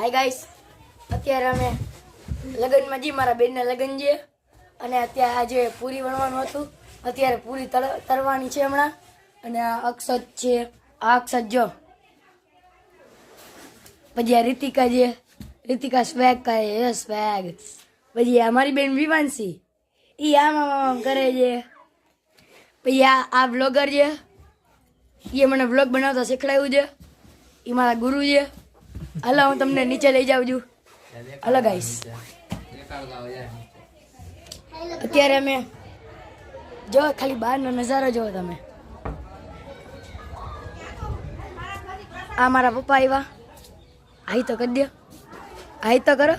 Hi guys, અત્યારે અમે લગ્નમાં જી મારા બેનના લગ્ન છે અને અત્યારે આજે પૂરી વણવાનું હતું. અત્યારે પૂરી તરવાની છે હમણાં. અને આ અક્ષત છે, આ અક્ષત જો. પછી આ રીતિકા છે, રીતિકા સ્વેગ કરે છે, સ્વેગ. પછી આ મારી બેન વિવાંશી, એ આમ કરે છે. પછી આ બ્લોગર છે, એ મને બ્લોગ બનાવતા શીખડાવ્યું છે. એ મારા ગુરુ છે. હાલો હું તમને નીચે લઈ જાઉં છું. હાલો ગાઈસ, અત્યારે અમે જો ખાલી બહારનો નજારો જોવો તમે. આ મારા પપ્પા આવ્યા. હાઈ તો કરી દો, હાઈ તો કરો.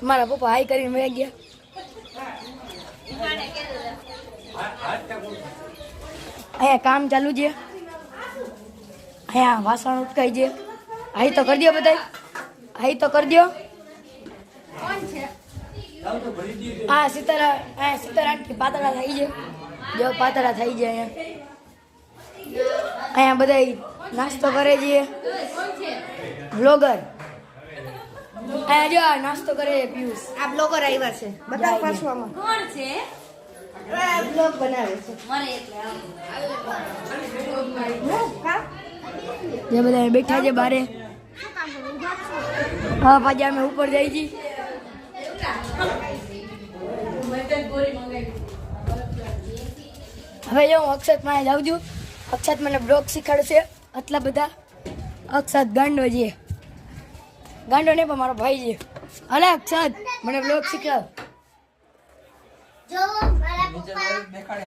મારા પપ્પા હાઈ કરીને વહી ગયા. અહીંયા કામ ચાલુ છે, અહીંયા વાસણ ઉટકાય છે. હાઈ તો કરી દો બધા, હાઈ તો કરી દો. હા સીતારામ થી પાતળા થઈ છે. જો પાતળા થઈ જાય અહીંયા બધા નાસ્તો કરે છે. બ્લોગર અહીંયા જો નાસ્તો કરે છે. પિયુષ આ બ્લોગર આવ્યા છે. બધા પાછવામાં કોણ છે? બ્લોગ બનાવે છે. જે બધા બેઠા છે બારે. હા પાછા અમે ઉપર જઈ છીએ. હવે જો હું અક્ષત માં જાઉં છું. અક્ષત મને બ્લોગ શીખવાડશે. આટલા બધા અક્ષત ગાંડો છે. ગાંડો નહીં પણ મારો ભાઈ છે. અલે અક્ષત મને બ્લોગ શીખવાડ.